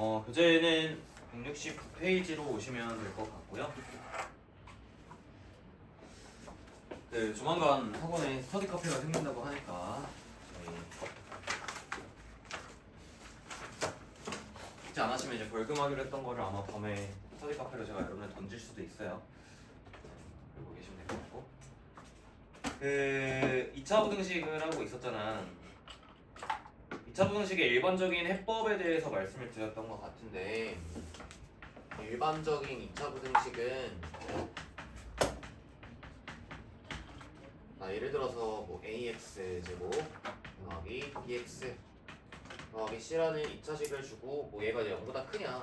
교재는 169페이지로 오시면 될 것 같고요. 조만간 학원에 스터디 카페가 생긴다고 하니까 잊지 않으시면 이제 벌금하기로 했던 거를 아마 밤에 스터디 카페로 제가 여러분을 던질 수도 있어요. 그리고 계시면 될 것 같고 2차 부등식을 하고 있었잖아. 2차 부등식의 일반적인 해법에 대해서 말씀을 드렸던 것 같은데 일반적인 2차 부등식은 예를 들어서 뭐 ax 제곱 더하기 bx 더하기 c라는 2차식을 주고 뭐 얘가 이제 0보다 크냐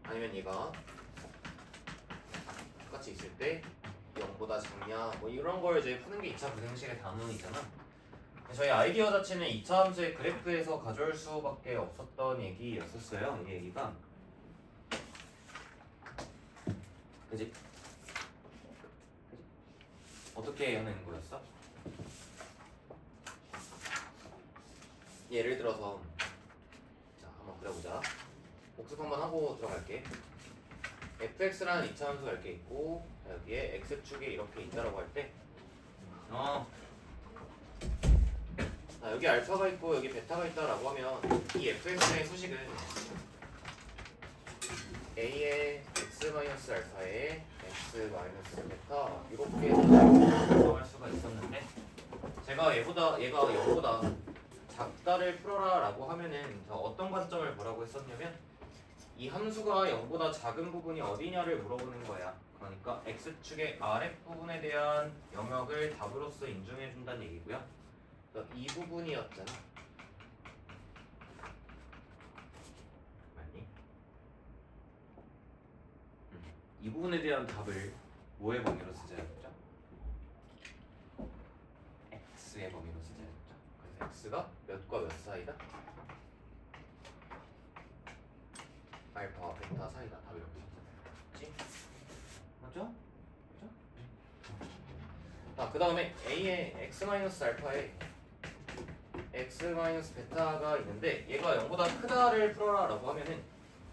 아니면 얘가 똑같이 있을 때 0보다 작냐 뭐 이런 걸 이제 푸는 게 2차 부등식의 단원이잖아. 저희 아이디어 자체는 2차 함수의 그래프에서 가져올 수밖에 없었던 얘기였었어요. 이 얘기가 그지? 어떻게 하는 거였어? 예를 들어서 자 한번 그려보자. 복습 한번 하고 들어갈게. fx라는 2차 함수가 이렇게 있고 여기에 x축이 이렇게 있다라고 할 때 여기 알파가 있고 여기 베타가 있다라고 하면 이 fx의 수식은 a의 x-알파에 x-베타 이렇게 구성할 수가 있었는데 제가 얘가 0보다 작다를 풀어라 라고 하면은 어떤 관점을 보라고 했었냐면 이 함수가 0보다 작은 부분이 어디냐를 물어보는 거야. 그러니까 x축의 아랫부분에 대한 영역을 답으로서 인정해 준다는 얘기고요. 이 부분이었잖아. 맞니? 이 부분에 대한 답을 뭐의 범위로 쓰자 했죠? x의 범위로 쓰자 했죠. 그래서 x가 몇과 몇 사이다? 알파와 베타 사이다. 답이 이렇게 썼잖아요. 맞죠? 맞죠? 그 다음에 a의 x-알파에 x-베타가 있는데 얘가 0보다 크다를 풀어라 라고 하면은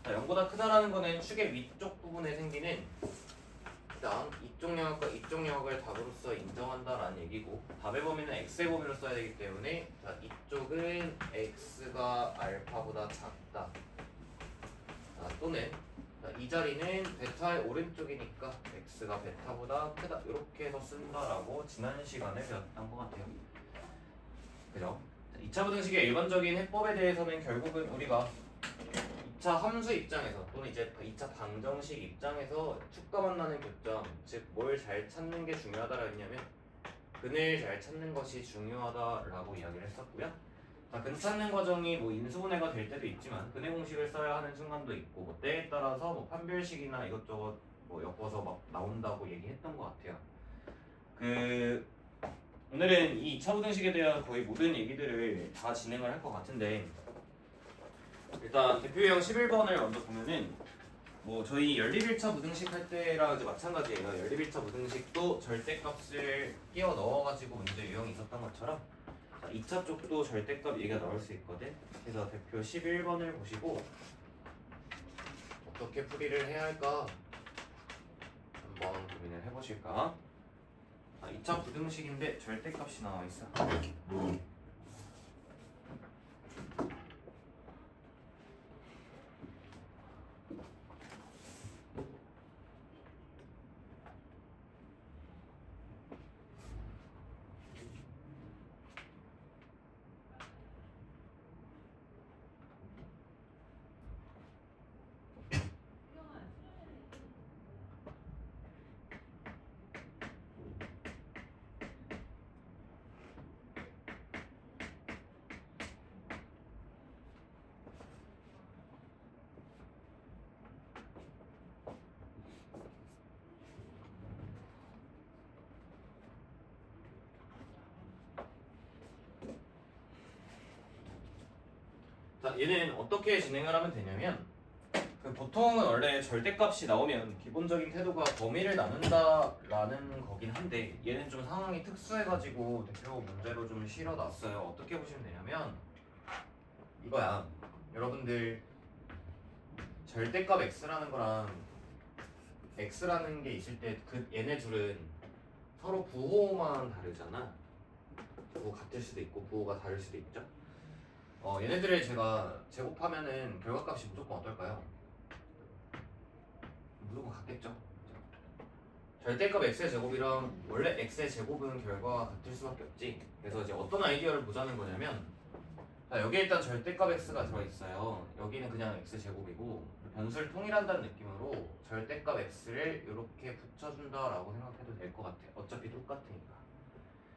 0보다 크다라는 거는 축의 위쪽 부분에 생기는 일단 이쪽 영역과 이쪽 영역을 답으로서 인정한다라는 얘기고 답의 범위는 x의 범위로 써야 되기 때문에 이쪽은 x가 알파보다 작다 또는 이 자리는 베타의 오른쪽이니까 x가 베타보다 크다 이렇게 해서 쓴다라고 지난 시간에 배웠던 것 같아요. 그죠? 2차 부등식의 일반적인 해법에 대해서는 결국은 우리가 2차 함수 입장에서 또는 이제 2차 방정식 입장에서 축과 만나는 교점 즉 뭘 잘 찾는 게 중요하다라 했냐면 근을 잘 찾는 것이 중요하다라고 이야기를 했었고요. 근 찾는 과정이 뭐 인수분해가 될 때도 있지만 근의 공식을 써야 하는 순간도 있고 뭐 때에 따라서 뭐 판별식이나 이것저것 뭐 엮어서 막 나온다고 얘기했던 것 같아요. 오늘은 이 2차 부등식에 대한 거의 모든 얘기들을 다 진행을 할 것 같은데 일단 대표 유형 11번을 먼저 보면은 뭐 저희 연립1차 부등식 할 때랑 이제 마찬가지예요. 연립1차 부등식도 절대값을 끼워 넣어가지고 문제 유형이 있었던 것처럼 2차 쪽도 절대값 얘기가 나올 수 있거든. 그래서 대표 11번을 보시고 어떻게 풀이를 해야 할까 한번 고민을 해보실까. 2차 부등식인데 절대값이 나와 있어. 자, 얘는 어떻게 진행을 하면 되냐면 보통은 원래 절대값이 나오면 기본적인 태도가 범위를 나눈다라는 거긴 한데 얘는 좀 상황이 특수해가지고 대표 문제로 좀 실어놨어요. 어떻게 보시면 되냐면 이거야. 여러분들 절대값 x라는 거랑 x라는 게 있을 때 그 얘네 둘은 서로 부호만 다르잖아. 부호 같을 수도 있고 부호가 다를 수도 있죠. 얘네들을 제가 제곱하면은 결과값이 무조건 어떨까요? 무조건 같겠죠. 절대값 x의 제곱이랑 원래 x의 제곱은 결과가 같을 수밖에 없지. 그래서 이제 어떤 아이디어를 보자는 거냐면, 자, 여기에 일단 절대값 x가 들어있어요. 여기는 그냥 x 제곱이고 변수를 통일한다는 느낌으로 절대값 x를 이렇게 붙여준다라고 생각해도 될 것 같아. 어차피 똑같으니까.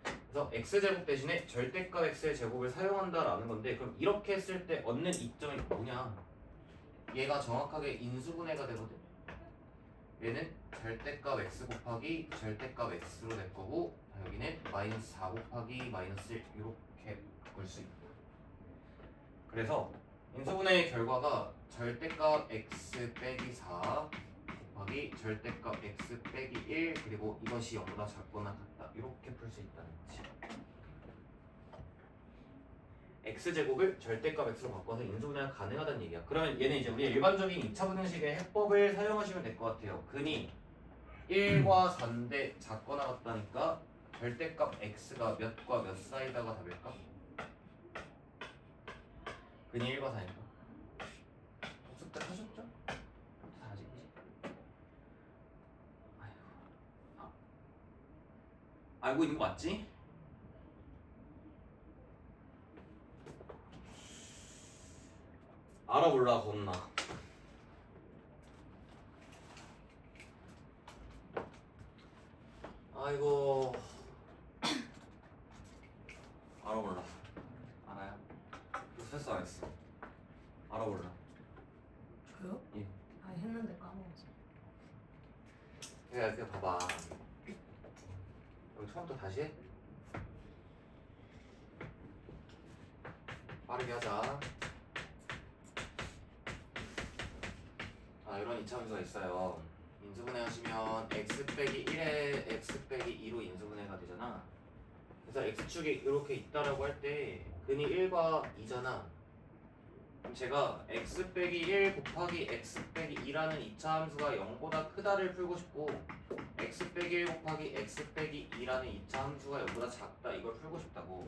그래서 x제곱 대신에 절대값 x의 제곱을 사용한다라는 건데, 그럼 이렇게 했을 때 얻는 이점이 뭐냐? 얘가 정확하게 인수분해가 되거든. 얘는 절대값 x 곱하기 절대값 x로 될 거고, 여기는 마이너스 4 곱하기 마이너스 1 이렇게 바꿀 수 있다. 그래서 인수분해의 결과가 절대값 x 빼기 4 곱하기 절대값 x 빼기 1 그리고 이것이 0보다 작거나 같다 이렇게 풀 수 있다는 거지. x제곱을 절대값 x로 바꿔서 인수분해가 가능하다는 얘기야. 그러면 얘는 이제 우리의 일반적인 2차 분해식의 해법을 사용하시면 될 것 같아요. 근이 1과 4인데 작거나 같다니까 절대값 x가 몇과 몇 사이다가 답일까? 근이 1과 4니까 복습 때 하셨죠? 다 아직 알고 있는 거 맞지? 알아 몰라 겁나. 아이고 알아 몰라. 알아요? 스트레스 안 했어. 알아 몰라. 저요? 예. 아 했는데 까먹었어. 그냥 봐봐. 그럼 처음부터 다시 해. 빠르게 하자. 이런 2차 함수가 있어요. 인수분해 하시면 x 빼기 1에 x 빼기 2로 인수분해가 되잖아. 그래서 x축이 이렇게 있다라고 할 때 근이 1과 2잖아. 그럼 제가 x 빼기 1 곱하기 x 빼기 2라는 2차 함수가 0보다 크다를 풀고 싶고, x 빼기 1 곱하기 x 빼기 2라는 2차 함수가 0보다 작다 이걸 풀고 싶다고.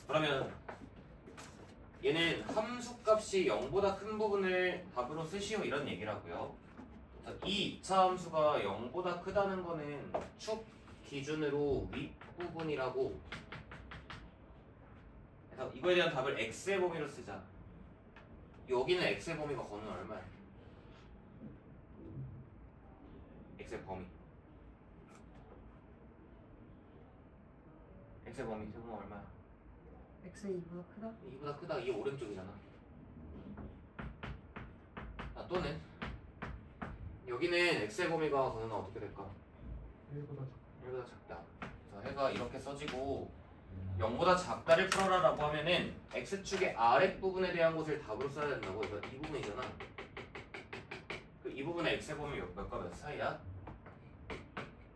그러면 얘는 함수값이 0보다 큰 부분을 답으로 쓰시오 이런 얘기라고요. 이 2차 함수가 0보다 크다는 거는 축 기준으로 윗부분이라고. 그래서 이거에 대한 답을 x의 범위로 쓰자. 여기는 x의 범위가 거는 얼마야? x의 범위. x의 범위 세분 얼마야? x 2보다 크다? 2보다 크다. 이게 오른쪽이잖아. 또는 여기는 x의 범위가 거는 어떻게 될까? 1보다 작다. 그래서 해가 이렇게 써지고 0보다 작다를 풀어라 라고 하면은 x축의 아랫부분에 대한 것을 답으로 써야 된다고. 그래서 이 부분이잖아. 이 부분의 x의 범위 몇과 몇 사이야?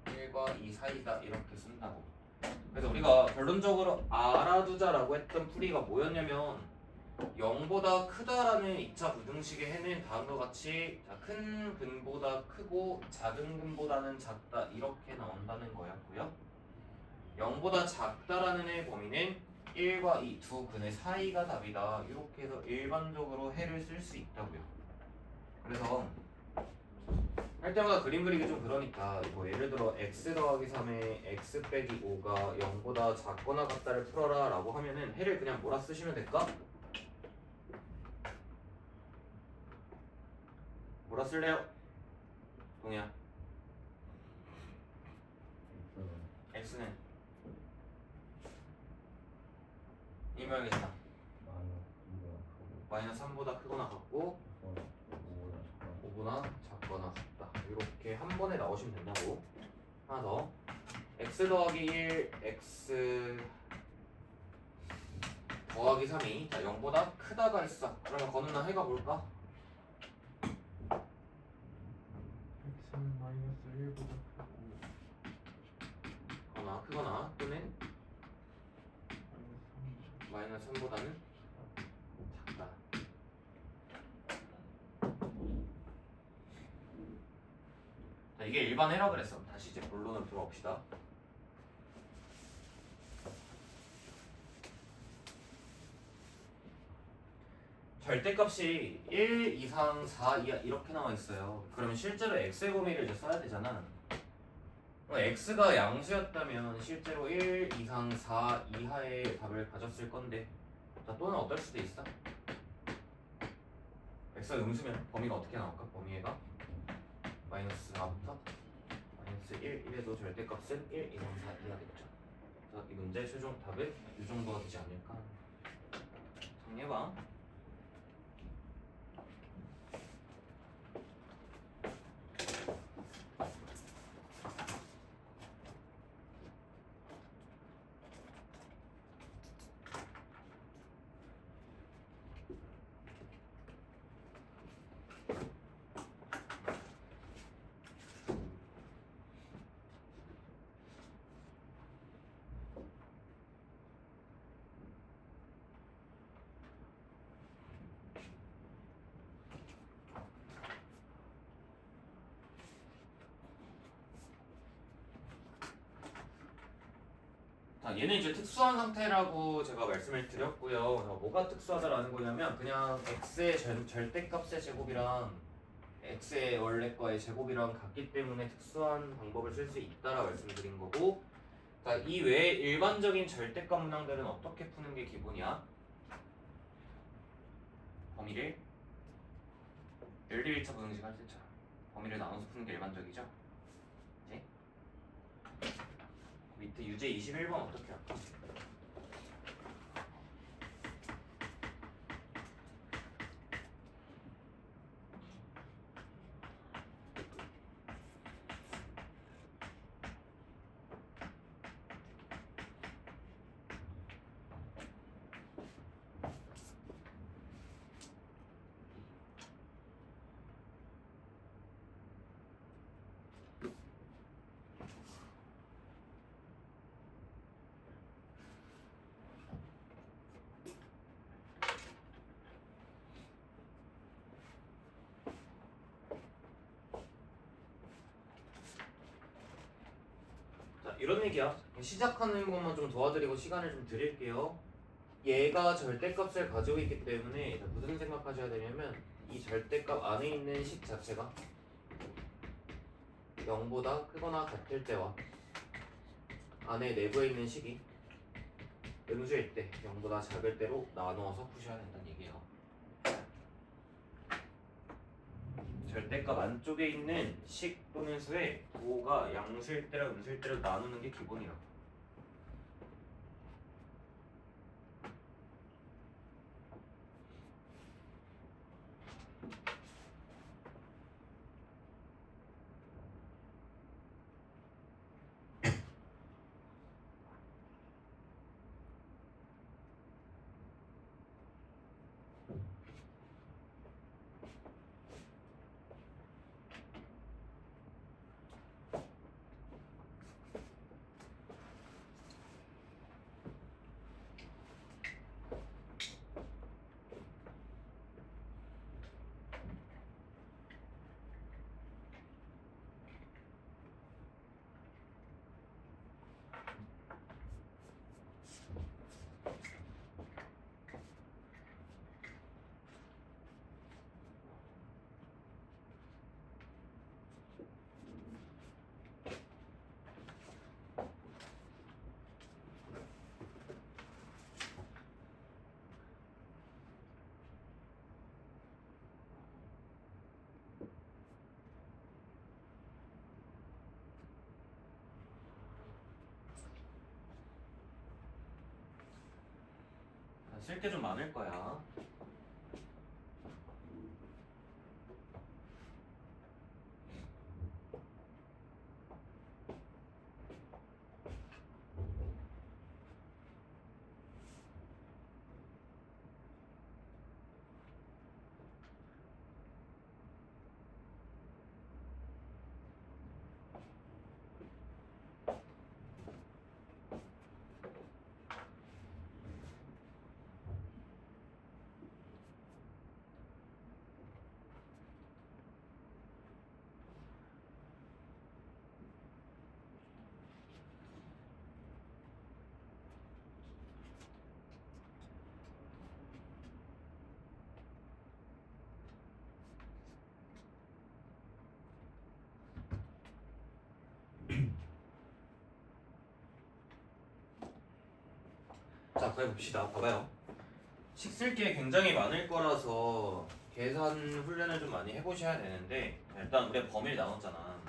1과 2 사이다 이렇게 쓴다고. 그래서 우리가 결론적으로 알아두자라고 했던 풀이가 뭐였냐면 0보다 크다라는 2차 부등식의 해는 다음과 같이 큰 근보다 크고 작은 근보다는 작다 이렇게 나온다는 거였고요. 0보다 작다라는 해의 범위는 1과 2 두 근의 사이가 답이다. 이렇게 해서 일반적으로 해를 쓸 수 있다고요. 그래서 할 때마다 그림 그리기 좀 그러니까 뭐 예를 들어 x 더하기 3에 x 빼기 5가 0보다 작거나 같다를 풀어라 라고 하면은 해를 그냥 뭐라 쓰시면 될까? 뭐라 쓸래요? 동이야. x는 이 모양이잖아. 마이너스 3보다 크거나 같고 5보다 작거나 같다. 이렇게 한 번에 나오시면 된다고. 하나 더. x 더하기 1 x 더하기 3이 0보다 크다가 있어. 그러면 거는 해가 뭘까? x는 마이너스 1보다 크고 거나 크거나 또는 마이너스 3. 마이너스 3보다는 작다. 이게 일반 해라 그랬어. 다시 이제 본론으로 돌아옵시다. 절대값이 1 이상 4 이하 이렇게 나와 있어요. 그러면 실제로 x의 범위를 이제 써야 되잖아. x가 양수였다면 실제로 1 이상 4 이하의 답을 가졌을 건데, 자, 또는 어떨 수도 있어. x가 음수면 범위가 어떻게 나올까? 범위가 마이너스 4부터 마이너스 1, 1에도 절대값은 1 이상 4 이하겠죠. 그래서 이 문제의 최종 답은 이 정도가 되지 않을까. 정리해봐. 자, 얘는 이제 특수한 상태라고 제가 말씀을 드렸고요. 뭐가 특수하다라는 거냐면 그냥 x의 절대값의 제곱이랑 x의 원래 거의 제곱이랑 같기 때문에 특수한 방법을 쓸 수 있다라 말씀드린 거고, 자, 이 외에 일반적인 절대값 문항들은 어떻게 푸는 게 기본이야? 범위를 1대1차 부등식 할 때처럼 범위를 나눠서 푸는 게 일반적이죠. 네? 밑에 유제 21번 어떻게 할까? 이런 얘기야. 시작하는 것만 좀 도와드리고 시간을 좀 드릴게요. 얘가 절대값을 가지고 있기 때문에 무슨 생각하셔야 되냐면 이 절대값 안에 있는 식 자체가 0보다 크거나 같을 때와 안에 내부에 있는 식이 음수일 때 0보다 작을 때로 나누어서 푸셔야 된다는 얘기예요. 절대값 안쪽에 있는 식 또는 수에 도가 양수일 때랑 음수일 때로 나누는 게 기본이라고. 쓸 게 좀 많을 거야. 가까이 봅시다. 봐봐요. 식 쓸 게 굉장히 많을 거라서 계산 훈련을 좀 많이 해보셔야 되는데 일단 우리가 범위를 나눴잖아.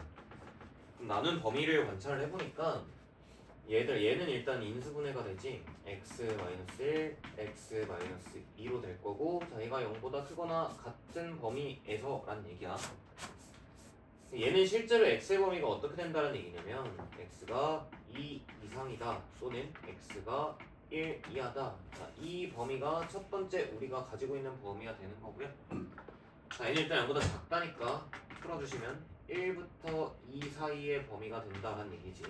그럼 나눈 범위를 관찰을 해보니까 얘는 일단 인수분해가 되지. x-1, x-2로 될 거고 자 얘가 0보다 크거나 같은 범위에서 라는 얘기야. 얘는 실제로 x의 범위가 어떻게 된다는 얘기냐면 x가 2 이상이다 또는 x가 1 이하다. 자, 이 범위가 첫 번째 우리가 가지고 있는 범위가 되는 거고요. 자, 얘는 일단 0보다 작다니까 풀어주시면 1부터 2 사이의 범위가 된다는 얘기지.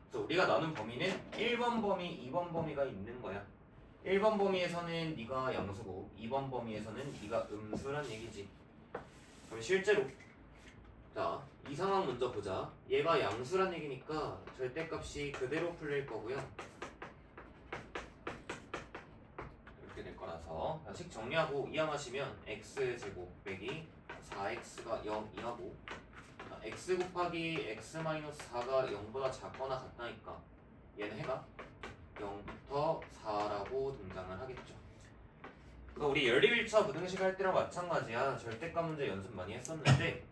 그래서 우리가 나눈 범위는 1번 범위, 2번 범위가 있는 거야. 1번 범위에서는 네가 양수고 2번 범위에서는 네가 음수란 얘기지. 그럼 실제로 자, 이 상황 먼저 보자. 얘가 양수란 얘기니까 절대값이 그대로 풀릴 거고요. 이렇게 될 거라서 식 정리하고 이항하시면 x제곱 빼기 4x가 0 이하고 x 곱하기 x-4가 0보다 작거나 같다니까 얘는 해가 0부터 4라고 등장을 하겠죠. 그러니까 우리 연립 1차 부등식 할 때랑 마찬가지야. 절대값 문제 연습 많이 했었는데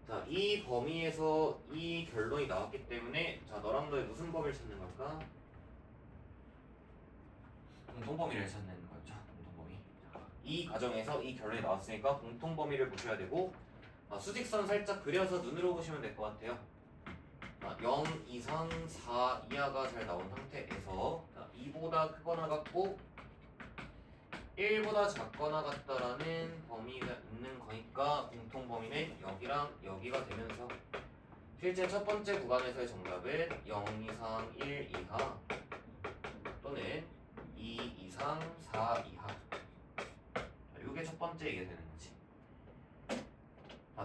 자, 이 범위에서 이 결론이 나왔기 때문에 자, 너랑 너의 무슨 범위를 찾는 걸까? 공통범위를 찾는 거죠. 공통범위. 자, 이 과정에서 이 결론이 나왔으니까 공통범위를 보셔야 되고 수직선 살짝 그려서 눈으로 보시면 될 것 같아요. 0 이상 4 이하가 잘 나온 상태에서 2보다 크거나 같고 1보다 작거나 같다라는 범위가 있는 거니까 공통범위는 여기랑 여기가 되면서 실제 첫 번째 구간에서의 정답은 0 이상 1 이하 또는 2 이상 4 이하. 이게 첫 번째 이게 되는 거지.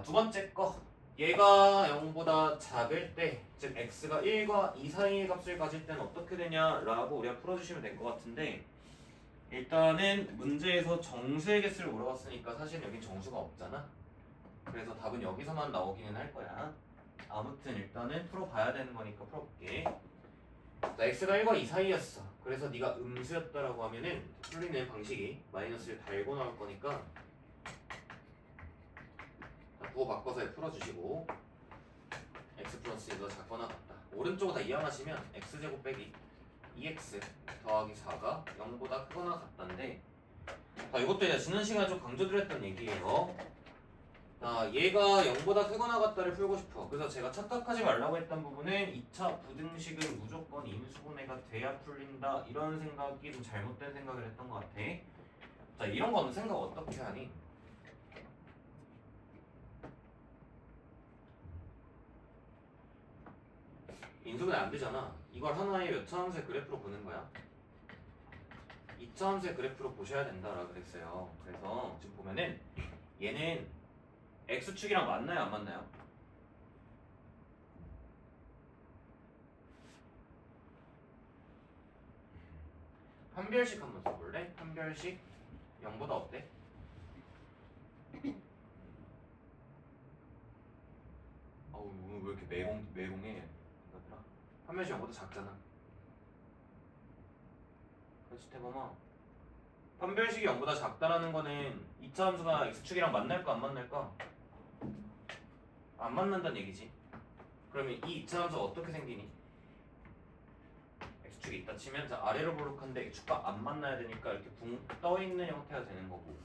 두 번째 거 얘가 0보다 작을 때 즉 x가 1과 2 사이의 값을 가질 때는 어떻게 되냐라고 우리가 풀어주시면 될 것 같은데 일단은 문제에서 정수의 개수를 물어봤으니까 사실 여긴 정수가 없잖아. 그래서 답은 여기서만 나오기는 할 거야. 아무튼 일단은 풀어봐야 되는 거니까 풀어볼게. 자, x가 1과 2 사이였어. 그래서 네가 음수였다라고 하면은 풀리는 방식이 마이너스를 달고 나올 거니까 부호 바꿔서 풀어주시고 x 플러스 1도 작거나 같다. 오른쪽으로 다 이항하시면 x제곱 빼기 2x 더하기 4가 0보다 크거나 같다인데 이것도 이제 지난 시간에 좀 강조드렸던 얘기예요. 얘가 0보다 크거나 같다를 풀고 싶어. 그래서 제가 착각하지 말라고 했던 부분은 2차 부등식은 무조건 인수분해가 돼야 풀린다 이런 생각이 좀 잘못된 생각을 했던 것 같아. 자, 이런 거는 생각 어떻게 하니? 인수분해 안 되잖아. 이걸 하나의 몇 차 함수의 그래프로 보는 거야. 2차 함수의 그래프로 보셔야 된다라고 그랬어요. 그래서 지금 보면은 얘는 x축이랑 맞나요? 안 맞나요? 판별식 한번 써볼래? 판별식 0보다 어때? 오늘 왜 이렇게 매공해? 판별식 0보다 작잖아. 그렇지 태범아. 판별식이 0보다 작다라는 거는 2차 함수가 x축이랑 만날까 안 만날까? 안 만난다는 얘기지. 그러면 이 2차 함수가 어떻게 생기니? x축이 있다 치면 자, 아래로 볼록한데 x축과 안 만나야 되니까 이렇게 붕 떠있는 형태가 되는 거고.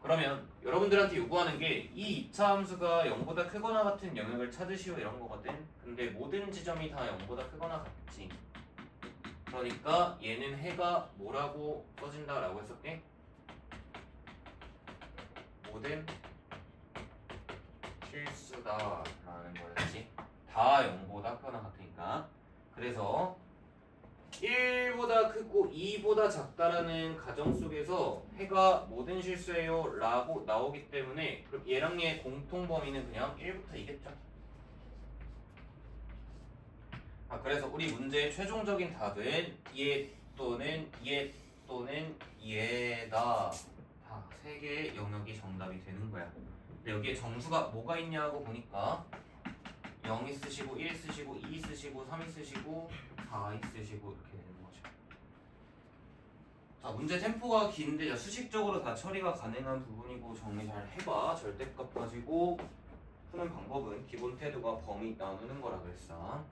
그러면 여러분들한테 요구하는 게 이 2차 함수가 0보다 크거나 같은 영역을 찾으시오 이런 거거든. 근데 모든 지점이 다 0보다 크거나 같지. 그러니까 얘는 해가 뭐라고 써진다라고 했었게? 모든 실수다라는 거였지. 다 0보다 크거나 같으니까. 그래서 1보다 크고 2보다 작다라는 가정 속에서 해가 모든 실수예요 라고 나오기 때문에 그럼 얘랑 얘의 공통 범위는 그냥 1부터 2겠죠. 그래서 우리 문제의 최종적인 답은 얘 또는 얘다. 다 세 개의 영역이 정답이 되는 거야. 근데 여기에 정수가 뭐가 있냐고 보니까 0 있으시고 1 쓰시고 2 쓰시고 3 쓰시고 4 쓰시고 이렇게 되는 거죠. 자, 문제 템포가 긴데 자, 수식적으로 다 처리가 가능한 부분이고 정리 잘 해봐. 절대값 가지고 푸는 방법은 기본 태도가 범위 나누는 거라 그랬어.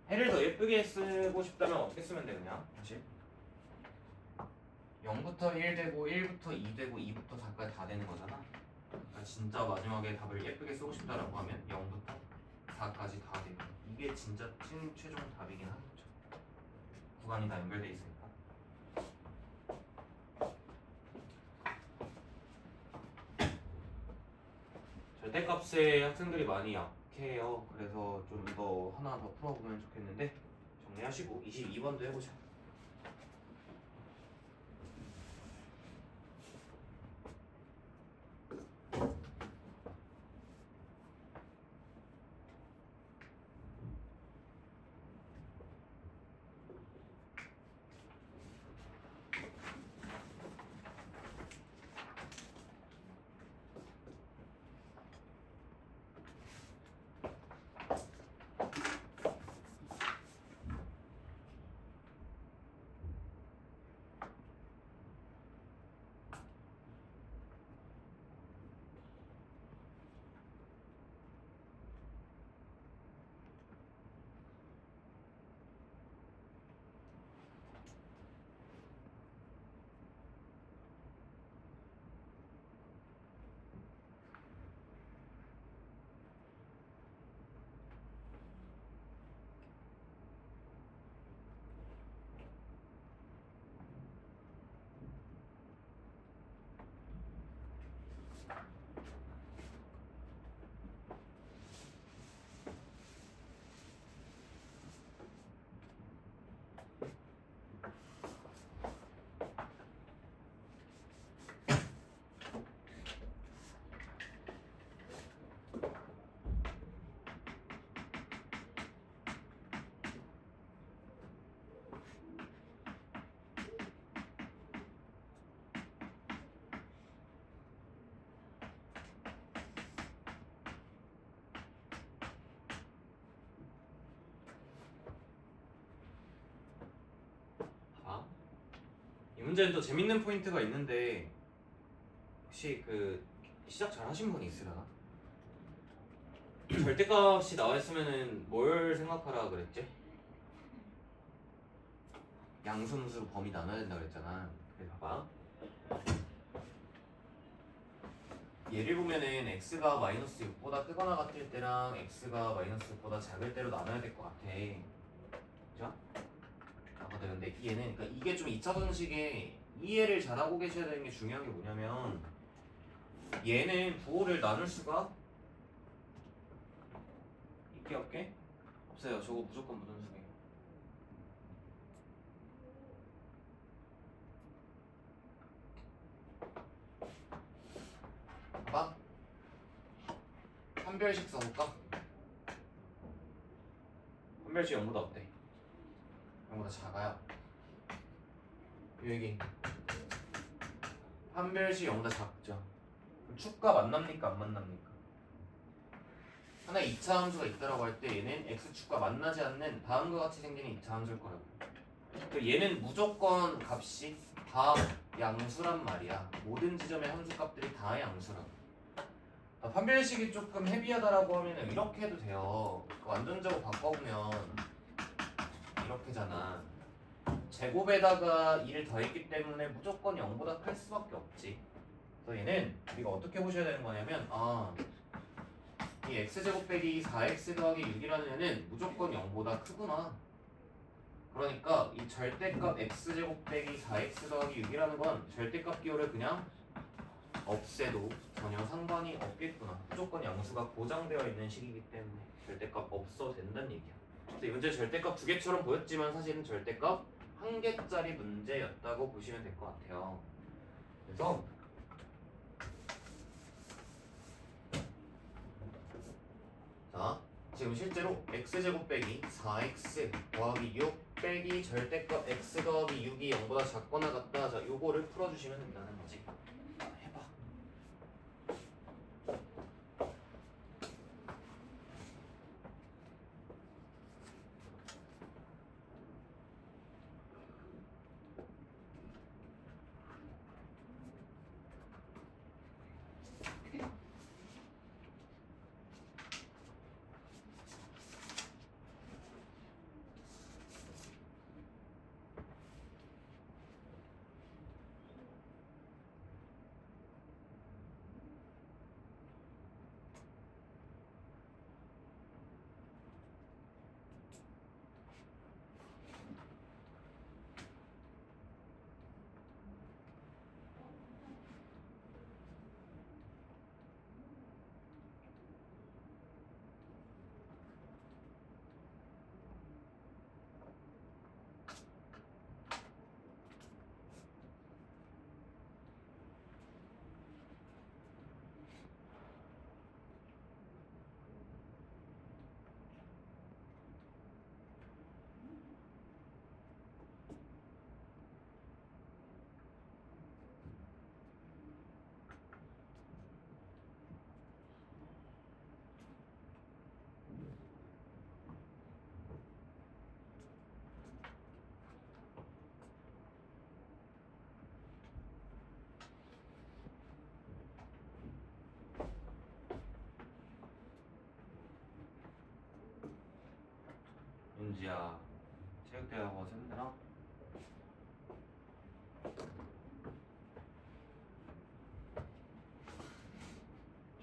해를 더 예쁘게 쓰고 싶다면 어떻게 쓰면 돼 그냥? 사실 0부터 1 되고 1부터 2 되고 2부터 4까지 다 되는 거잖아. 그러니까 진짜 마지막에 답을 예쁘게 쓰고 싶다라고 하면 0부터 4까지 다 되고 이게 진짜 최종 답이긴 하겠죠. 구간이 다 연결돼 있으니까. 절대값에 학생들이 많이 약해요. 그래서 좀 더 하나 더 풀어보면 좋겠는데 정리하시고 22번도 해보자. 이 문제는 또 재밌는 포인트가 있는데 혹시 그 시작 잘 하신 분 있으려나? 절대값이 나와 있으면은 뭘 생각하라 그랬지? 양수음수로 범위 나눠야 된다 그랬잖아. 그래서 봐봐. 예를 보면은 x가 마이너스 6보다 크거나 같을 때랑 x가 마이너스 6보다 작을 때로 나눠야 될 것 같아. 그죠? 근데 얘는 그러니까 이게 좀 2차 방식에 이해를 잘하고 계셔야 되는 게 중요한 게 뭐냐면 얘는 부호를 나눌 수가 있게 없게? 없어요. 저거 무조건 무등식이에요. 봐봐. 판별식 써볼까? 판별식 0보다 어때? 0보다 작아요. 여기 판별식 0보다 작죠. 축과 만납니까 안 만납니까? 하나 2차 함수가 있다라고 할 때 얘는 x축과 만나지 않는 다음과 같이 생기는 2차 함수일 거라고. 그러니까 얘는 무조건 값이 다 양수란 말이야. 모든 지점의 함수 값들이 다 양수라고. 판별식이 조금 헤비하다라고 하면 이렇게 해도 돼요. 완전적으로 바꿔보면 이렇게잖아. 제곱에다가 2를 더했기 때문에 무조건 0보다 클 수밖에 없지. 그래서 얘는 우리가 어떻게 보셔야 되는 거냐면 이 x제곱 빼기 4x 더하기 6이라는 애는 무조건 0보다 크구나. 그러니까 이 절대값 x제곱 빼기 4x 더하기 6이라는 건 절대값 기호를 그냥 없애도 전혀 상관이 없겠구나. 무조건 양수가 고정되어 있는 식이기 때문에 절대값 없어도 된다는 얘기야. 그래서 이 문제 절대값 2개처럼 보였지만 사실은 절대값 1개짜리 문제였다고 보시면 될 것 같아요. 그래서 자, 지금 실제로 x제곱 빼기 4x 더하기 6 빼기 절대값 x 더하기 6이 0보다 작거나 같다. 자, 요거를 풀어주시면 된다는 거지. 해봐. 어디야? 체육대학원 샌드랑?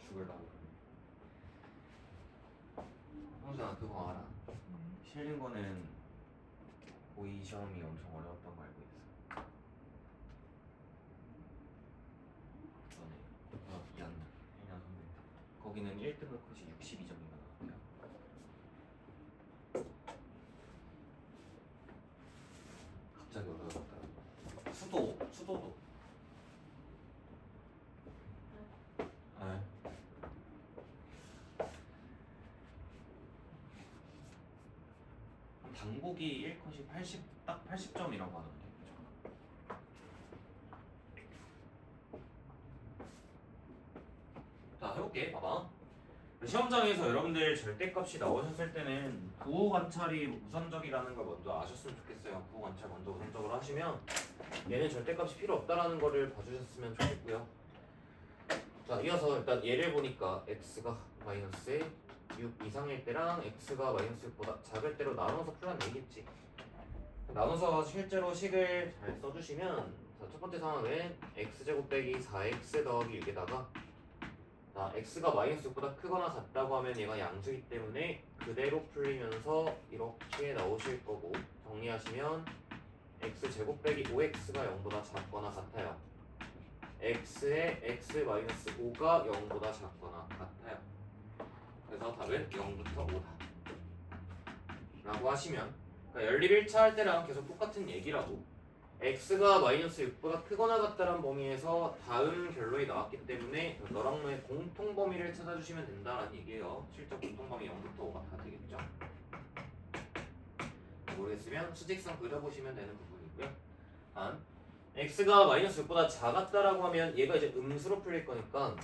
죽을라고. 형준아 그거 알아? 실린 거는 고이 시험이 엄청 어려웠던 거 알고 있어. 너네 미안 혜인아 선배. 거기는 1등급 컷이 62점인가 나왔대요. 갑자기 어려웠더라고. 수도도. 네. 당국이 1컷이 80, 딱 80점이라고 하던데. 자 해볼게. 봐봐. 시험장에서 여러분들 절대값이 나오셨을 때는 부호 관찰이 우선적이라는 걸 먼저 아셨으면 좋겠어요. 부호 관찰 먼저 우선적으로 하시면 얘는 절대값이 필요 없다라는 거를 봐주셨으면 좋겠고요. 자 이어서 일단 얘를 보니까 x가 마이너스 6 이상일 때랑 x가 마이너스 6보다 작을 때로 나눠서 풀면 되겠지. 나눠서 실제로 식을 잘 써주시면 자, 첫 번째 상황은 x제곱 빼기 4x 더하기 6에다가 자, x가 마이너스 6보다 크거나 같다고 하면 얘가 양수이기 때문에 그대로 풀리면서 이렇게 나오실 거고 정리하시면 x제곱 빼기 5x가 0보다 작거나 같아요. x의 x 마이너스 5가 0보다 작거나 같아요. 그래서 답은 0부터 5다 라고 하시면 그러니까 연립 1차 할 때랑 계속 똑같은 얘기라고 x가 마이너스 6보다 크거나 같다란 범위에서 다음 결론이 나왔기 때문에 너랑 너의 공통 범위를 찾아주시면 된다라는 얘기예요. 실적 공통 범위 0부터 5가 다 되겠죠. 모르겠으면 수직선 그려보시면 되는 부분이고요. 단 x가 마이너스 6보다 작았다라고 하면 얘가 이제 음수로 풀릴 거니까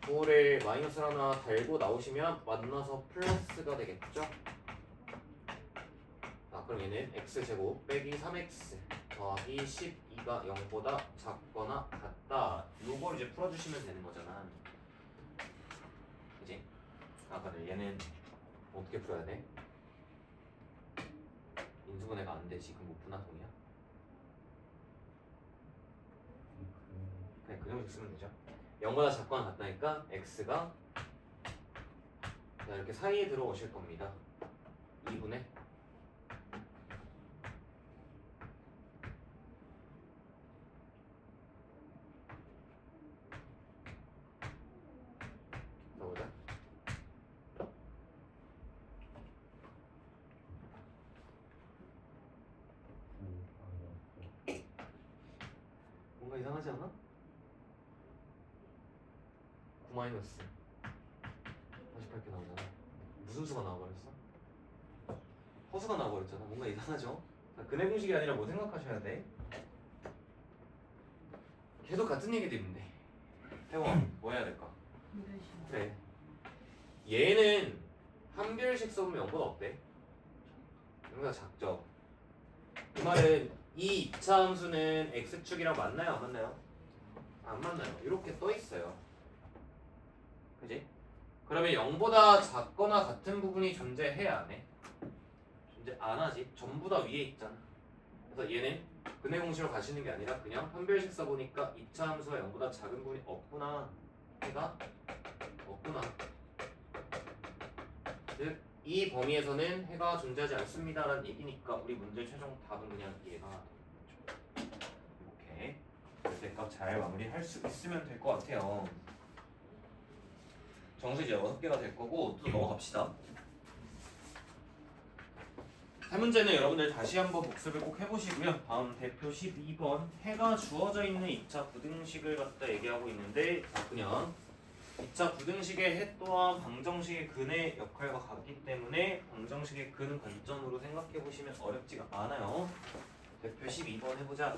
부호를 마이너스 하나 달고 나오시면 만나서 플러스가 되겠죠. 자 그럼 얘는 x제곱 빼기 3x 더하기 12가 0보다 작거나 같다. 요걸 이제 풀어주시면 되는 거잖아. 그지? 아까 얘는 어떻게 풀어야 돼? 인수분해가 안 돼. 지금 못 푸나 동이야? 그냥 그 형식 쓰면 되죠. 0보다 작거나 같다니까 x가 자, 이렇게 사이에 들어오실 겁니다. 2분의 나보자. 뭔가 이상하지 않아? 9 마이너스 48개 나오잖아. 무슨 수가 나와버렸어? 허수가 나와버렸잖아. 뭔가 이상하죠? 자, 근해 공식이 아니라 뭐 생각하셔야 돼? 계속 같은 얘기 때문에 태원 뭐 해야 될까? 그래 얘는 한별식 써보면 0보다 어때? 0보다 작죠? 그 말은 이 2차 함수는 x축이랑 맞나요? 안 맞나요? 안 맞나요? 이렇게 떠있어요. 그지? 그러면 0보다 작거나 같은 부분이 존재해야 안 해? 존재 안 하지. 전부 다 위에 있잖아. 그래서 얘는 근해 공식으로 가시는 게 아니라 그냥 판별식 써보니까 2차 함수가 0보다 작은 부분이 없구나. 해가 없구나. 즉 이 범위에서는 해가 존재하지 않습니다라는 얘기니까 우리 문제 최종 답은 그냥 얘가 되겠죠. 이렇게 절대값 잘 마무리할 수 있으면 될 것 같아요. 정수 이제 6개가 될 거고 또 넘어갑시다. 세 문제는 여러분들 다시 한번 복습을 꼭 해보시고요. 다음 대표 12번 해가 주어져 있는 2차 부등식을 갖다 얘기하고 있는데 그냥 2차 부등식의 해 또한 방정식의 근의 역할과 같기 때문에 방정식의 근 관점으로 생각해보시면 어렵지가 않아요. 대표 12번 해보자.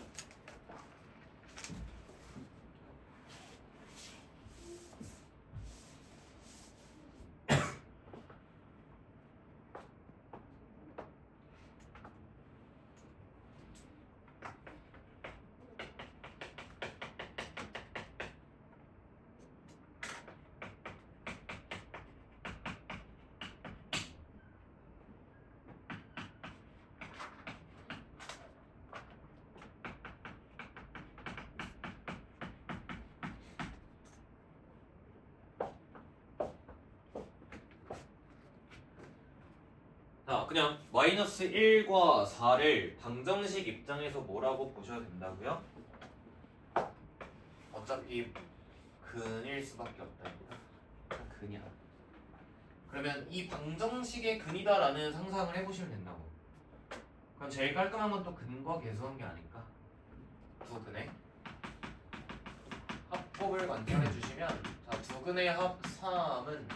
자, 그냥 마이너스 1과 4를 방정식 입장에서 뭐라고 보셔야 된다고요? 어차피 근일 수밖에 없다. 그냥 근이야. 그러면 이 방정식의 근이다라는 상상을 해보시면 된다고. 그럼 제일 깔끔한 건 또 근과 계수한 게 아닐까? 두 근의 합곱을 관찰해 주시면, 자, 두 근의 합 3은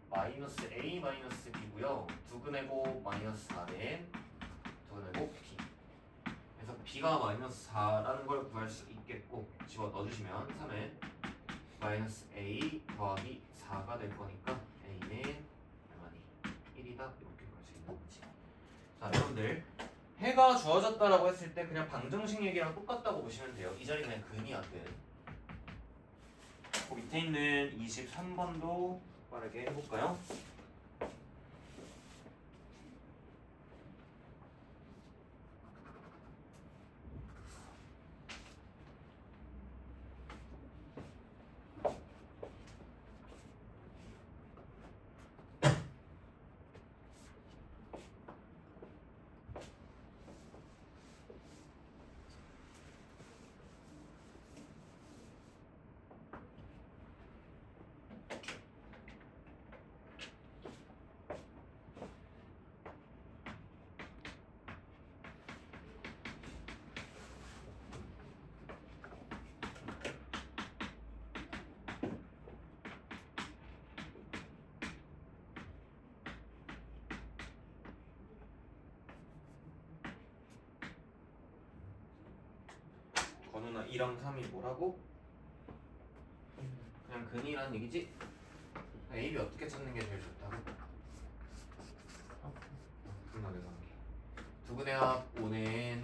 마이너스 a 마이너스 b고요. 두 근의 곱 마이너스 4는 두 근의 곱 b. 그래서 b가 마이너스 4라는 걸 구할 수 있겠고, 집어 넣어주시면 3은 마이너스 a 더하기 4가 될 거니까 a는 얼마니? 1이다 이렇게 구할 수 있는 거지. 자, 여러분들 해가 주어졌다라고 했을 때 그냥 방정식 얘기랑 똑같다고 보시면 돼요. 이 자리 그냥 근이야 근. 그 밑에 있는 23번도 빠르게 해볼까요? 건우나 2랑 3이 뭐라고? 그냥 근이라는 얘기지? A, B 어떻게 찾는 게 제일 좋다고? 분각해서 한 게. 두 분의 합 5는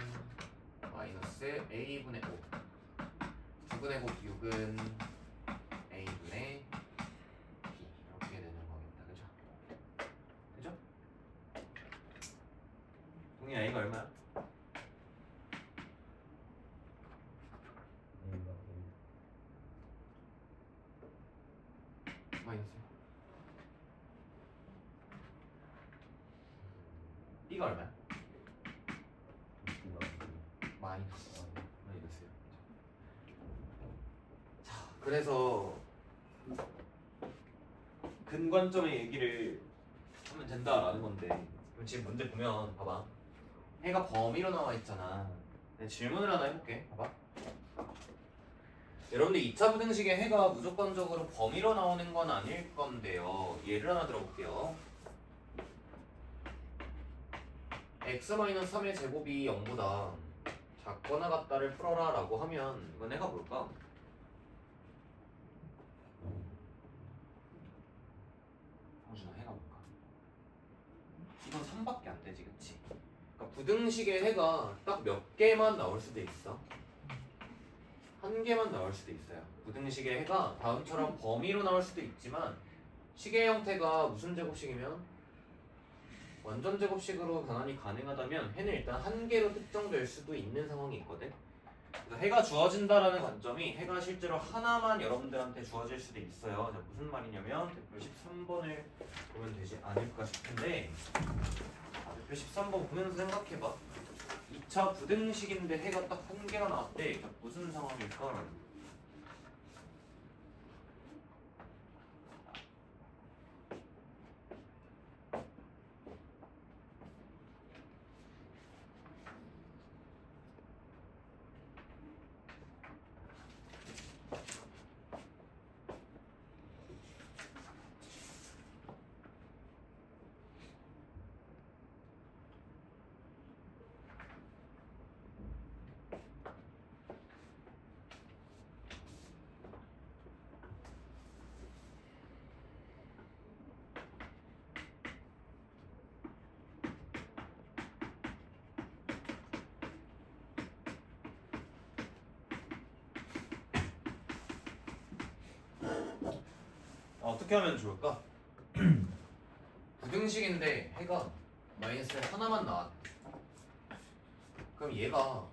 마이너스 A분의 5. 두 분의 곱 6은 A분의 B. 이렇게 되는 거겠다. 그죠? 그죠? 동희 A가 얼마야? 마이너스. B가 얼마야? 마이너스요. 자, 그래서 근관점의 얘기를 하면 된다라는 건데, 그럼 지금 문제 보면 봐봐. 해가 범위로 나와 있잖아. 내가 질문을 하나 해볼게. 봐봐. 여러분들 2차 부등식의 해가 무조건적으로 범위로 나오는 건 아닐 건데요. 예를 하나 들어볼게요. x-3의 제곱이 0보다 작거나 같다를 풀어라 라고 하면 이건 해가 뭘까? 황준아, 해가 뭘까? 이건 3밖에 안 되지, 그치? 그러니까 부등식의 해가 딱 몇 개만 나올 수도 있어. 한 개만 나올 수도 있어요. 부등식의 해가 다음처럼 범위로 나올 수도 있지만, 식의 형태가 무슨 제곱식이면 완전 제곱식으로 변환이 가능하다면 해는 일단 한 개로 특정될 수도 있는 상황이 있거든. 그래서 해가 주어진다라는 관점이 해가 실제로 하나만 여러분들한테 주어질 수도 있어요. 자, 무슨 말이냐면 대표 13번을 보면 되지 않을까 싶은데, 대표 13번 보면서 생각해봐. 2차 부등식인데 해가 딱 한 개가 나왔대. 자, 무슨 상황일까? 어떻게 하면 좋을까? 부등식인데 해가 마이너스 하나만 나왔대. 그럼 얘가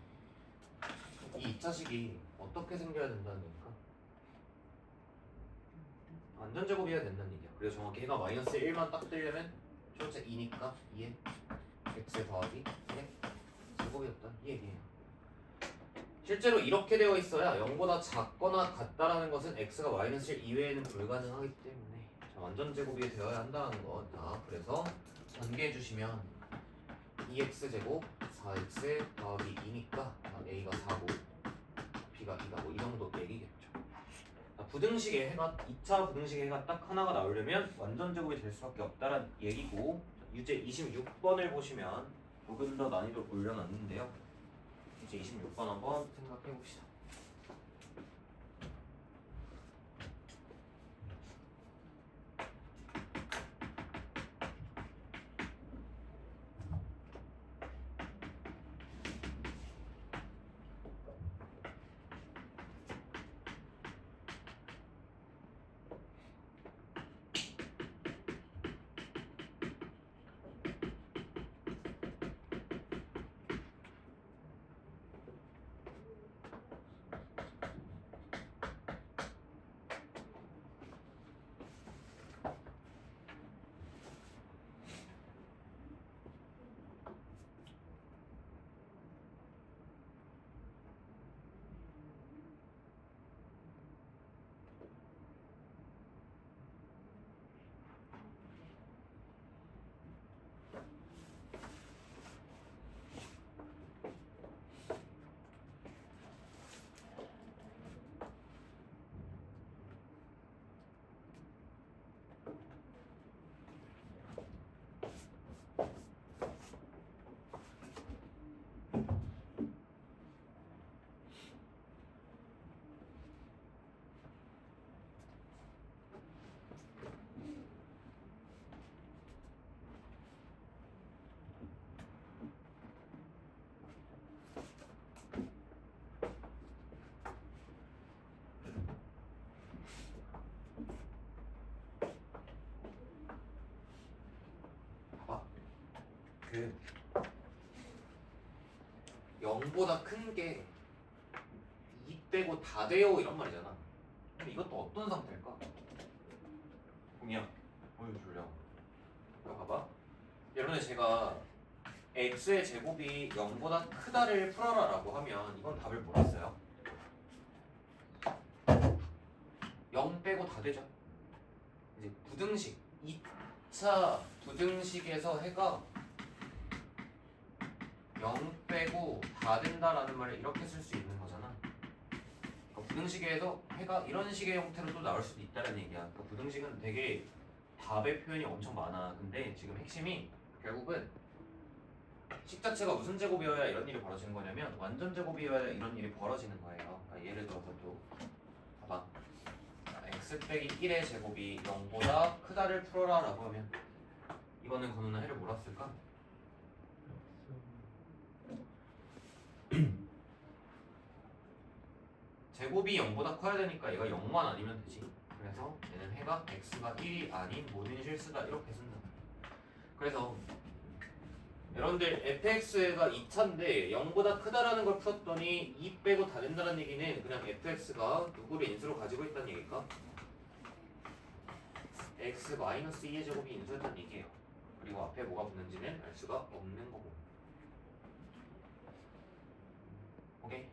이 2차식이 어떻게 생겨야 된다는 얘기일까? 완전 제곱이어야 된다는 얘기야. 그래서 정확히 해가 마이너스 1만 딱 뜨려면 최고차 2니까 2에 x 더하기 1의 제곱이었다 이 얘기예요. 실제로 이렇게 되어 있어야 0보다 작거나 같다라는 것은 x가 마이너스 1 이외에는 불가능하기 때문에 자, 완전 제곱이 되어야 한다는 거. 자, 그래서 전개해 주시면 2x제곱 4x 더하기 2니까 a가 4고 b가 2가 뭐 이 정도 얘기겠죠. 자, 부등식의 해가 2차 부등식의 해가 딱 하나가 나오려면 완전 제곱이 될 수밖에 없다는 얘기고 유제 26번을 보시면 조금 더 난이도를 올려놨는데요. 이제 26번 한번 생각해 봅시다. 그 0보다 큰 게 2 빼고 다 돼요 이런 말이잖아. 근데 이것도 어떤 상태일까? 공이야 보여주려고. 이거 봐봐. 여러분들 제가 x의 제곱이 0보다 크다를 풀어라 라고 하면 이건 답을 뭐라 써요? 0 빼고 다 되죠. 이제 부등식 2차 부등식에서 해가 0 빼고 다 된다라는 말을 이렇게 쓸 수 있는 거잖아. 그러니까 부등식에서 해가 이런 식의 형태로 또 나올 수도 있다는 얘기야. 그러니까 부등식은 되게 답의 표현이 엄청 많아. 근데 지금 핵심이 결국은 식 자체가 무슨 제곱이어야 이런 일이 벌어지는 거냐면 완전 제곱이어야 이런 일이 벌어지는 거예요. 그러니까 예를 들어서 또 봐봐. x 빼기 1의 제곱이 0보다 크다를 풀어라 라고 하면 이거는 건우나 해를 뭐라 쓸까? 제곱이 0보다 커야 되니까 얘가 0만 아니면 되지. 그래서 얘는 해가 x가 1이 아닌 모든 실수다 이렇게 쓴다. 그래서 여러분들 fx가 2차인데 0보다 크다라는 걸 풀었더니 2 빼고 다 된다는 얘기는 그냥 fx가 누구를 인수로 가지고 있다는 얘기일까? x-2의 제곱이 인수였다는 얘기예요. 그리고 앞에 뭐가 붙는지는 알 수가 없는 거고. 오케이?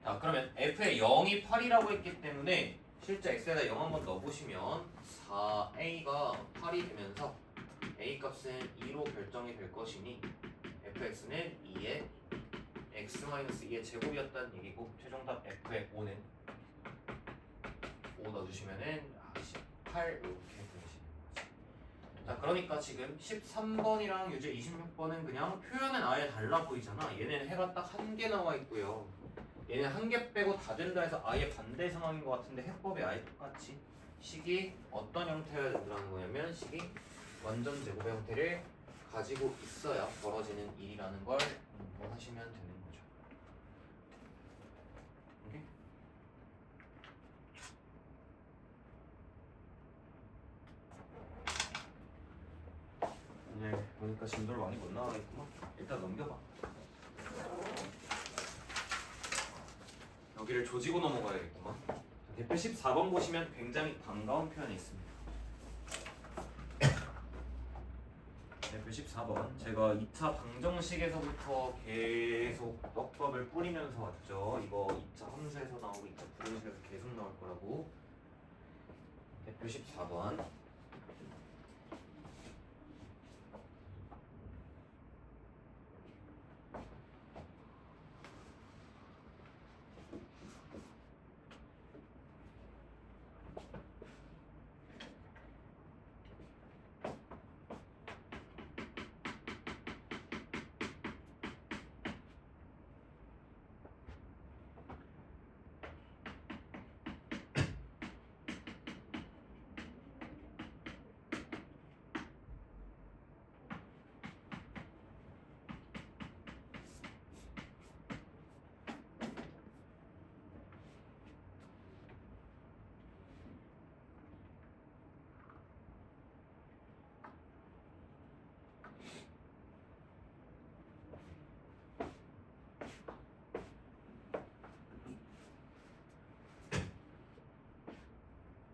자, 그러면 f의 0이 8이라고 했기 때문에 실제 x에다 0 한번 넣어보시면 4a가 8이 되면서 a 값은 2로 결정이 될 것이니 fx는 2의 x-2의 제곱이었다는 얘기고 최종답 f의 5는 5 넣어주시면은 18 이렇게 되시는 거지. 자, 그러니까 지금 13번이랑 유제 26번은 그냥 표현은 아예 달라 보이잖아. 얘는 해가 딱 한 개 나와 있고요. 얘는 한 개 빼고 다 된다 해서 아예 반대 상황인 것 같은데 해법이 아예 똑같이 식이 어떤 형태여야 된다는 거냐면 식이 완전 제곱의 형태를 가지고 있어야 벌어지는 일이라는 걸 하시면 되는 거죠. 오케이? 오늘 보니까 진도를 많이 못 나가겠구만. 일단 넘겨봐. 여기를 조지고 넘어가야겠구만. 대표 14번 보시면 굉장히 반가운 표현이 있습니다. 94번. 제가 2차 방정식에서부터 계속 떡밥을 뿌리면서 왔죠. 이거 2차 함수에서 나오고 2차 부등식에서 계속 나올 거라고. 대표 14번.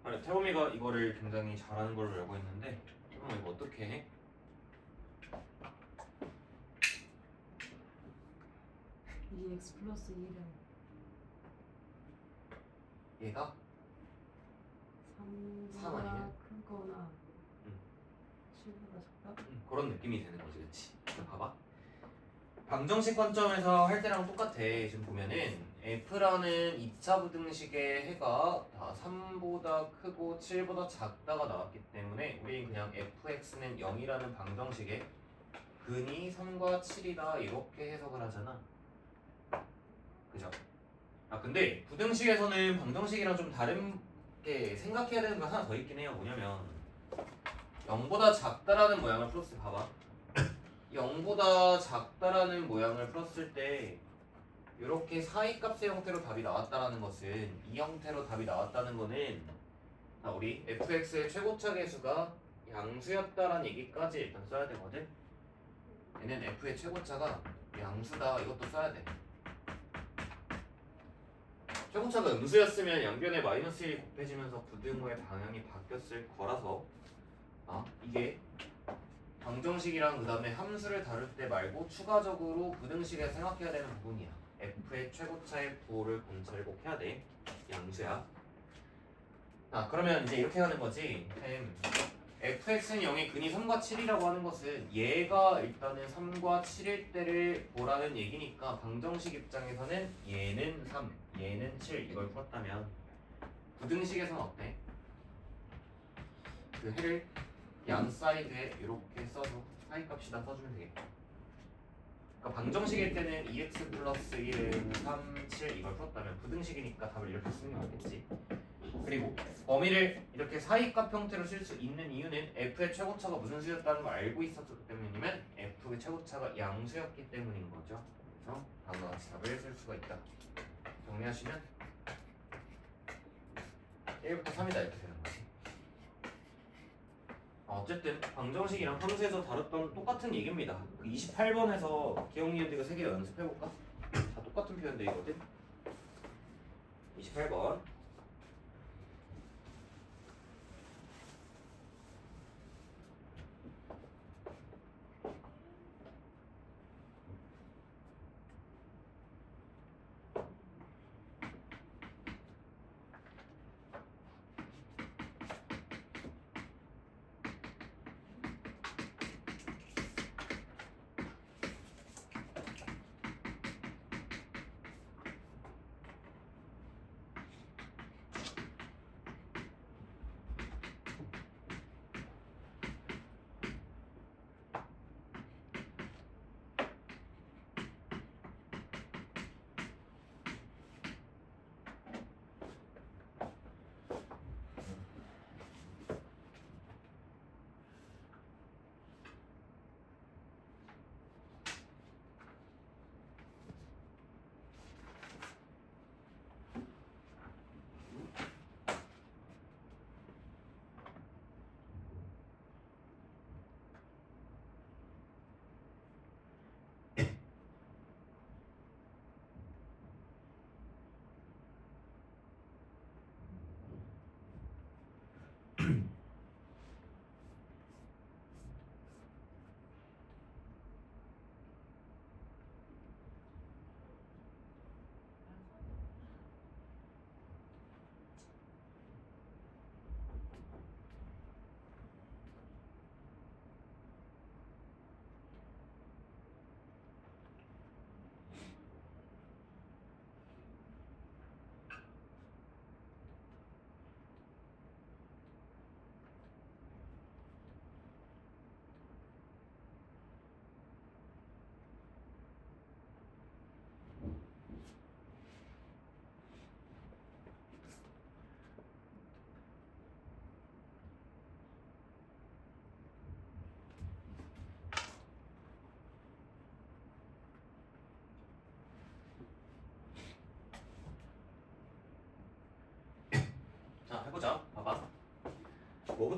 아니, 태범이가 이거를 굉장히 잘하는 걸로 알고 있는데 태범아 이거 어떻게 해? 이 x 플러스 1은 얘가 3 3보다 아니면? 크거나 응. 7보다 작다? 그런 느낌이 되는 거지, 그렇지? 봐봐. 방정식 관점에서 할 때랑 똑같아. 지금 보면은 f라는 2차 부등식의 해가 다 3보다 크고 7보다 작다가 나왔기 때문에 우리는 그냥 fx는 0이라는 방정식에 근이 3과 7이다 이렇게 해석을 하잖아. 그죠? 아 근데 부등식에서는 방정식이랑 좀 다른 게 생각해야 되는 거 하나 더 있긴 해요. 뭐냐면 0보다 작다라는 모양을 풀었을 때 봐봐. 0보다 작다라는 모양을 풀었을 때 이렇게 사이값의 형태로 답이 나왔다라는 것은 이 형태로 답이 나왔다는 거는 자, 우리 fx의 최고차 계수가 양수였다라는 얘기까지 일단 써야 되거든. 얘는 f의 최고차가 양수다 이것도 써야 돼. 최고차가 음수였으면 양변에 마이너스 1이 곱해지면서 부등호의 방향이 바뀌었을 거라서 이게 방정식이랑 그 다음에 함수를 다룰 때 말고 추가적으로 부등식에 생각해야 되는 부분이야. f의 최고차의 부호를 검사를 꼭 해야 돼. 양수야. 그러면 이제 이렇게 하는 거지. fx는 0의 근이 3과 7이라고 하는 것은 얘가 일단은 3과 7일 때를 보라는 얘기니까 방정식 입장에서는 얘는 3, 얘는 7 이걸 풀었다면 부등식에서는 어때? 그 해를 양 사이드에 이렇게 써줘. 사이값이다 써주면 되겠다. 그러니까 방정식일 때는 2x 플러스 1은 3, 7 이걸 풀었다면 부등식이니까 답을 이렇게 쓰는 게 맞겠지. 그리고 범위를 이렇게 사이값 형태로 쓸 수 있는 이유는 f의 최고차가 무슨 수였다는 걸 알고 있었기 때문이면 f의 최고차가 양수였기 때문인 거죠. 그래서 다음과 같이 답을 쓸 수가 있다. 정리하시면 1부터 3이다 이렇게 되는 거지. 어쨌든 방정식이랑 함수에서 다뤘던 똑같은 얘기입니다. 28번에서 기억 니은들과 3개 연습해볼까? 다 똑같은 표현들이거든. 28번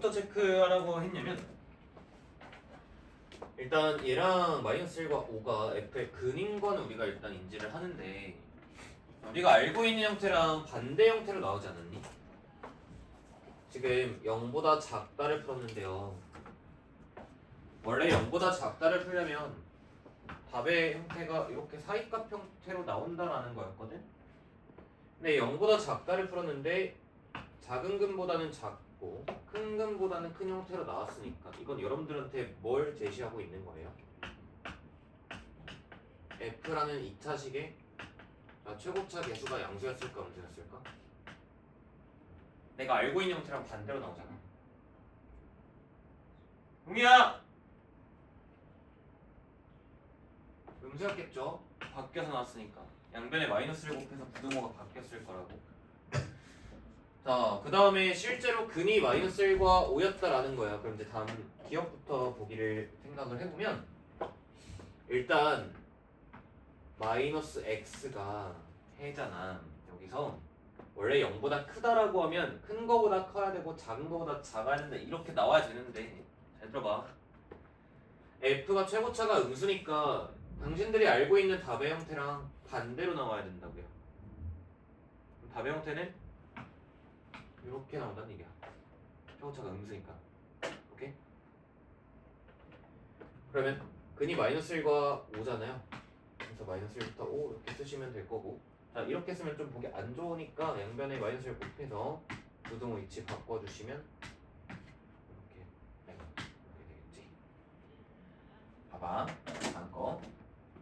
뭐부터 체크하라고 했냐면 일단 얘랑 마이너스 1과 5가 f의 근인 건 우리가 일단 인지를 하는데 우리가 알고 있는 형태랑 반대 형태로 나오지 않았니? 지금 0보다 작다를 풀었는데요. 원래 0보다 작다를 풀려면 답의 형태가 이렇게 사이값 형태로 나온다라는 거였거든? 근데 0보다 작다를 풀었는데 작은 근보다는 작고 큰 근보다는 큰 형태로 나왔으니까 이건 여러분들한테 뭘 제시하고 있는 거예요? F라는 2차식의 최고차 개수가 양수였을까 음수였을까? 내가 알고 있는 형태랑 반대로 나오잖아. 동이야! 음수였겠죠? 바뀌어서 나왔으니까 양변에 마이너스를 곱해서 부등호가 바뀌었을 거라고. 자, 그 다음에 실제로 근이 마이너스 1과 5였다라는 거야. 그럼 이제 다음 기억부터 보기를 생각을 해보면 일단 마이너스 x가 해잖아. 여기서 원래 0보다 크다라고 하면 큰 거보다 커야 되고 작은 거보다 작아야 된다 이렇게 나와야 되는데 잘 들어봐. f가 최고차가 음수니까 당신들이 알고 있는 답의 형태랑 반대로 나와야 된다고요. 그럼 답의 형태는 이렇게 나온다는 얘기야. 최고차가 음수니까. 오케이? 그러면 근이 마이너스 1과 5잖아요. 그래서 마이너스 1부터 5 이렇게 쓰시면 될 거고. 자, 이렇게 쓰면 좀 보기 안 좋으니까 양변에 마이너스를 곱해서 부등호 위치 바꿔주시면 이렇게 되겠지. 봐봐. 다음 거.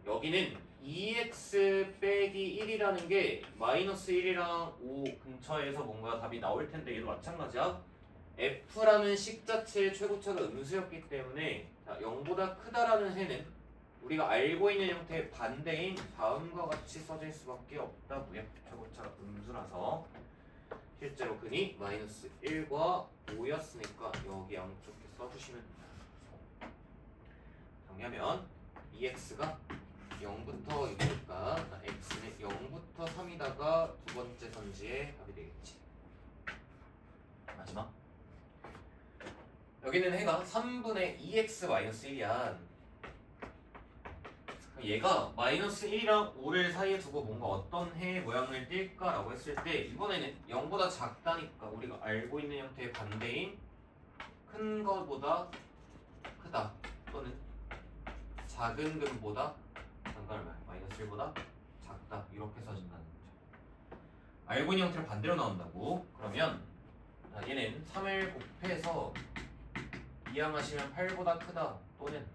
여기는 2x 빼기 1이라는 게 마이너스 1이랑 5 근처에서 뭔가 답이 나올 텐데 얘도 마찬가지야. f라는 식 자체의 최고차가 음수였기 때문에 0보다 크다라는 해는 우리가 알고 있는 형태의 반대인 다음과 같이 써질 수밖에 없다고요. 최고차가 음수라서 실제로 근이 마이너스 1과 5였으니까 여기 양쪽에 써주시면 됩니다. 정리하면 2x가 0부터 6이니까 x는 0부터 3이다가 두 번째 선지의 답이 되겠지. 마지막 여기는 해가 3분의 2x-1이야. 얘가 마이너스 1이랑 5를 사이에 두고 뭔가 어떤 해의 모양을 띌까라고 했을 때 이번에는 0보다 작다니까 우리가 알고 있는 형태의 반대인 큰 것보다 크다 또는 작은 근보다 마이너스 1보다 작다 이렇게 써진다는 거죠. 알고 있는 형태를 반대로 나온다고. 그러면 얘는 3을 곱해서 이항하시면 8보다 크다 또는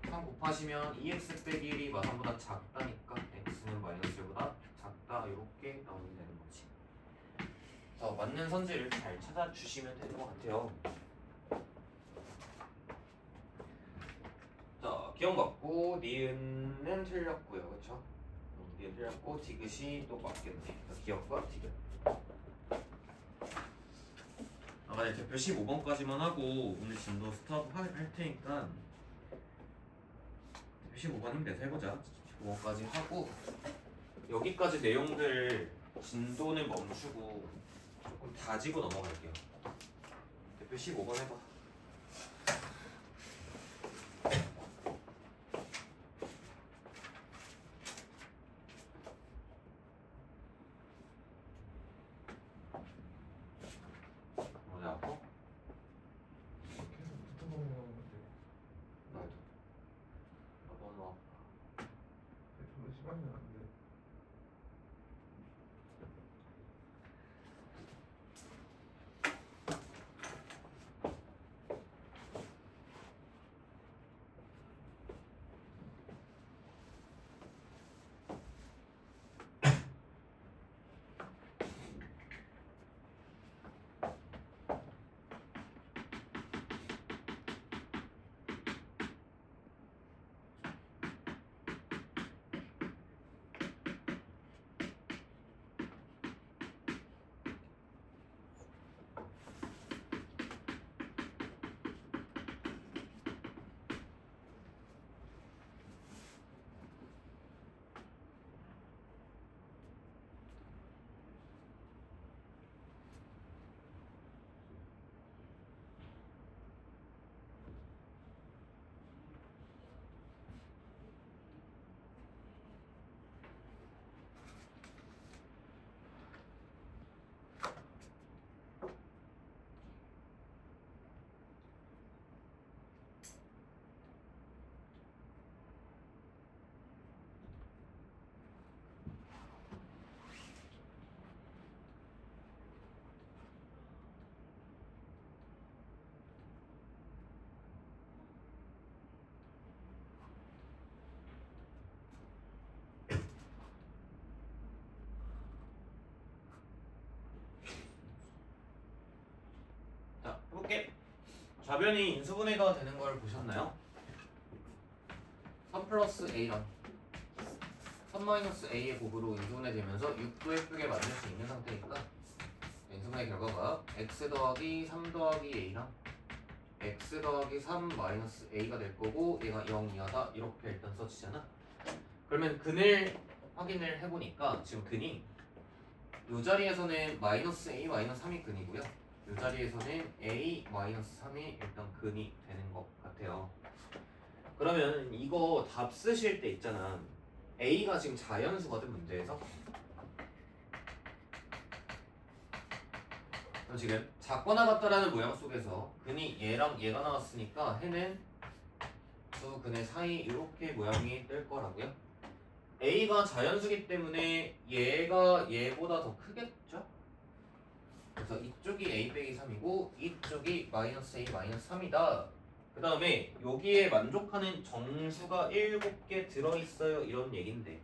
3 곱하시면 2x 빼기 1이 3보다 작다니까 x는 마이너스 1보다 작다 이렇게 나오면 되는 거지. 그래서 맞는 선지를 잘 찾아주시면 되는 것 같아요. 자, 기억 맞고 니은은 틀렸고요. 그쵸? 니은 틀렸고 디귿이 또 맞겠네. 기억과 디귿. 네, 대표 15번까지만 하고 오늘 진도 스탑 할 테니까 대표 15번 힘내서 해보자. 15번까지 하고 여기까지 내용들 진도는 멈추고 조금 다지고 넘어갈게요. 대표 15번 해봐. 좌변이 인수분해가 되는 걸 보셨나요? 3 플러스 A랑 3 마이너스 A의 곱으로 인수분해 되면서 6도 예쁘게 만들 수 있는 상태니까 인수분해 결과가 x 더하기 3 더하기 A랑 x 더하기 3 마이너스 A가 될 거고 얘가 0 이하다 이렇게 일단 써지잖아. 그러면 근을 확인을 해보니까 지금 근이 이 자리에서는 마이너스 A 마이너스 3이 근이고요. 이 자리에서는 A 마이너스 3이 일단 근이 되는 것 같아요. 그러면 이거 답 쓰실 때 있잖아. A가 지금 자연수거든 문제에서. 그럼 지금 작거나 같다라는 모양 속에서 근이 얘랑 얘가 나왔으니까 해는 두 근의 사이 이렇게 모양이 뜰 거라고요. A가 자연수기 때문에 얘가 얘보다 더 크겠죠? 그래서 이쪽이 A 빼기 3이고 이쪽이 마이너스 A 마이너스 3이다. 그 다음에 여기에 만족하는 정수가 7개 들어있어요 이런 얘긴데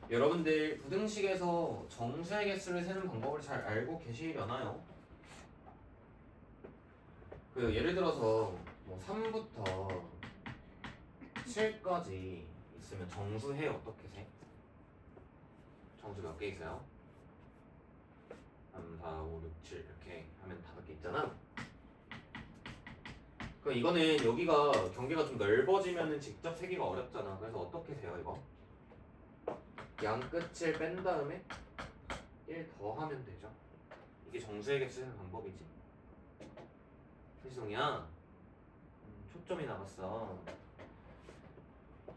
여러분들 부등식에서 정수의 개수를 세는 방법을 잘 알고 계시려나요? 그 예를 들어서 뭐 3부터 7까지 있으면 정수해 어떻게 세? 정수 몇 개 있어요? 3, 4, 5, 6, 7 이렇게 하면 5개 있잖아. 그 이거는 여기가 경계가 좀 넓어지면은 직접 세기가 어렵잖아. 그래서 어떻게 세요 이거? 양 끝을 뺀 다음에 1 더하면 되죠. 이게 정수의 개수 세는 방법이지. 희송이야 초점이 나갔어.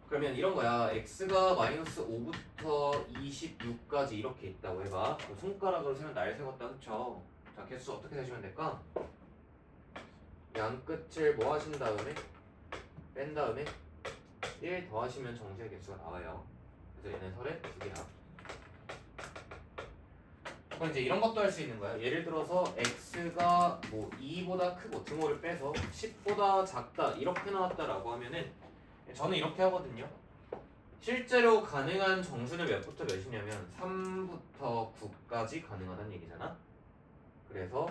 그러면 이런 거야. x가 마이너스 5부터 26까지 이렇게 있다고 해봐. 손가락으로 세면 날 세웠다 그쵸? 자 개수 어떻게 세시면 될까? 양 끝을 뭐 하신 다음에 뺀 다음에 1 더하시면 정수의 개수가 나와요. 그래서 얘는 설에 2개야. 그럼 이제 이런 것도 할 수 있는 거야. 예를 들어서 x가 뭐 2보다 크고 등호를 빼서 10보다 작다 이렇게 나왔다라고 하면은 저는 이렇게 하거든요. 실제로 가능한 정수는 몇부터 몇이냐면 3부터 9까지 가능하다는 얘기잖아. 그래서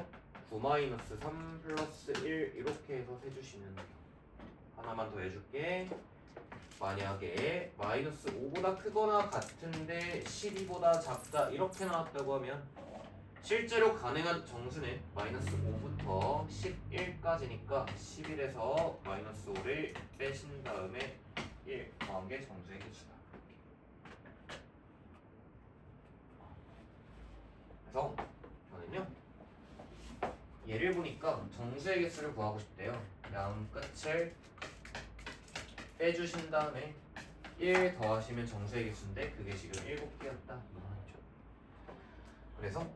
9-3 플러스 1 이렇게 해서 세주시면 돼요. 하나만 더 해줄게. 만약에 마이너스 5보다 크거나 같은데 12보다 작다 이렇게 나왔다고 하면 실제로 가능한 정수는 마이너스 5부터 11까지니까 11에서 마이너스 5를 빼신 다음에 1 더한 게 정수의 개수다. 그래서 저는요 얘를 보니까 정수의 개수를 구하고 싶대요. 양 끝을 빼주신 다음에 1 더하시면 정수의 개수인데 그게 지금 7개였다 맞죠? 그래서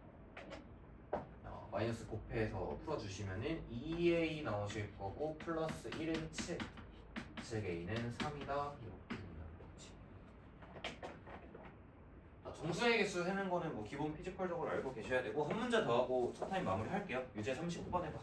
마이너스 곱해서 풀어주시면은 2a 나오실 거고 플러스 1은 7 즉 a는 3이다 이렇게 된다는 거지. 정수의 개수 세는 거는 뭐 기본 피지컬적으로 알고 계셔야 되고 한 문제 더 하고 첫 타임 마무리 할게요. 유제 39번 해봐.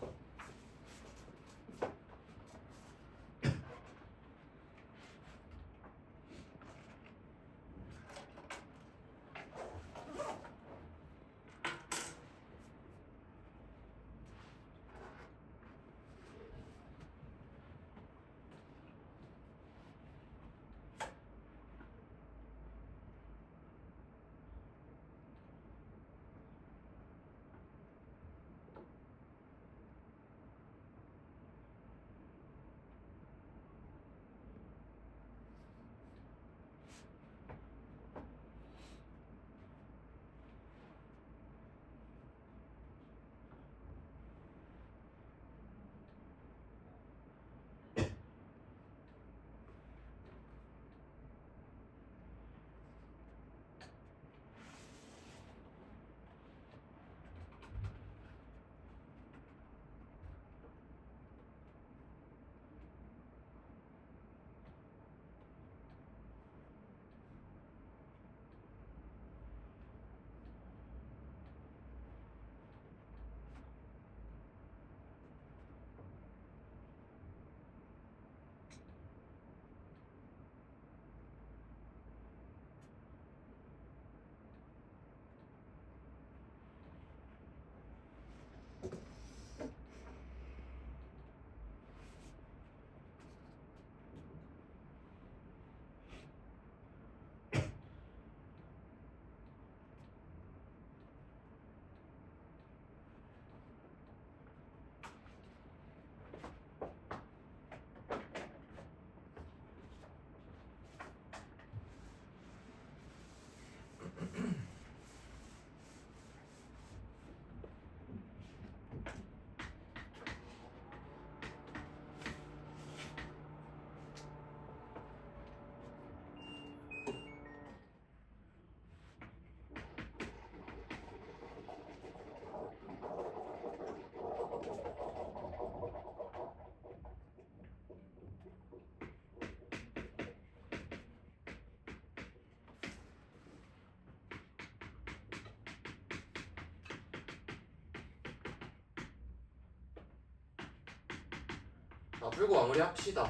풀고 마무리합시다.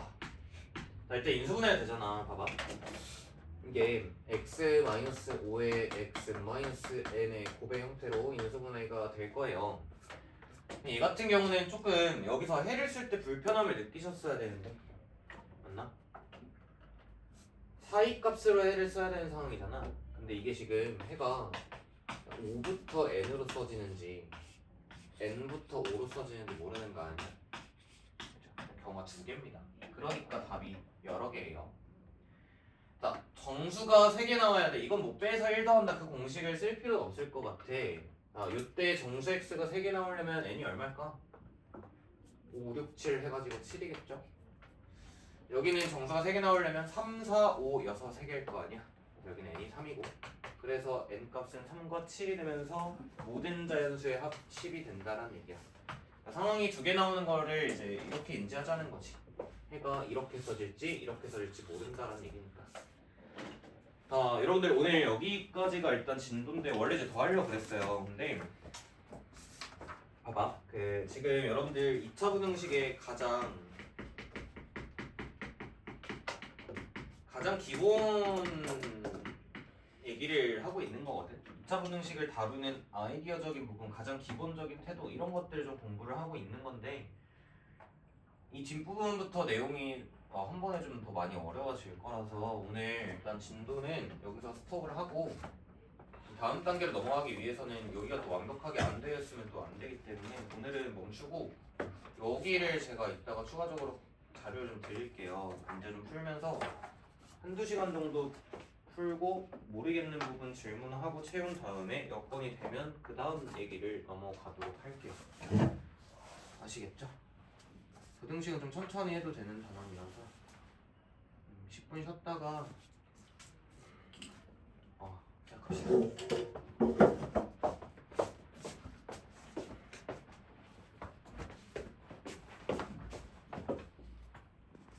자, 일단 인수분해가 되잖아. 봐봐. 이게 x-5의 x-n의 곱의 형태로 인수분해가 될 거예요. 얘 같은 경우는 조금 여기서 해를 쓸 때 불편함을 느끼셨어야 되는데 맞나? 사이값으로 해를 써야 되는 상황이잖아. 근데 이게 지금 해가 5부터 n으로 써지는지 n부터 5로 써지는지 모르는 거 아니야? 경우가 두 개입니다. 그러니까 답이 여러 개예요. 자, 정수가 3개 나와야 돼. 이건 못 빼서 1 더한다. 그 공식을 쓸 필요가 없을 것 같아. 자, 이때 정수 x가 3개 나오려면 n이 얼마일까? 5, 6, 7 해가지고 7이겠죠? 여기는 정수가 3개 나오려면 3, 4, 5, 6, 3개일 거 아니야? 여기는 n이 3이고 그래서 n 값은 3과 7이 되면서 모든 자연수의 합 10이 된다는 얘기야. 상황이 2개 나오는 거를 이제 이렇게 인지하자는 거지. 해가 이렇게 써질지 이렇게 써질지 모른다는 얘기니까. 여러분들 오늘 여기까지가 일단 진도인데 원래 이제 더 하려고 그랬어요. 근데 봐봐. 지금 여러분들 2차 부등식의 가장 기본 얘기를 하고 있는 거거든. 2차 부등식을 다루는 아이디어적인 부분, 가장 기본적인 태도 이런 것들을 좀 공부를 하고 있는 건데 이 뒷부분부터 내용이 한 번에 좀 더 많이 어려워질 거라서 오늘 일단 진도는 여기서 스톱을 하고 다음 단계로 넘어가기 위해서는 여기가 또 완벽하게 안 되었으면 또 안 되기 때문에 오늘은 멈추고 여기를 제가 이따가 추가적으로 자료를 좀 드릴게요. 문제 좀 풀면서 한두 시간 정도 풀고 모르겠는 부분 질문하고 채운 다음에 여건이 되면 그 다음 얘기를 넘어가도록 할게요. 아시겠죠? 부등식은 좀 천천히 해도 되는 단원이라서 10분 쉬었다가 시작합시다.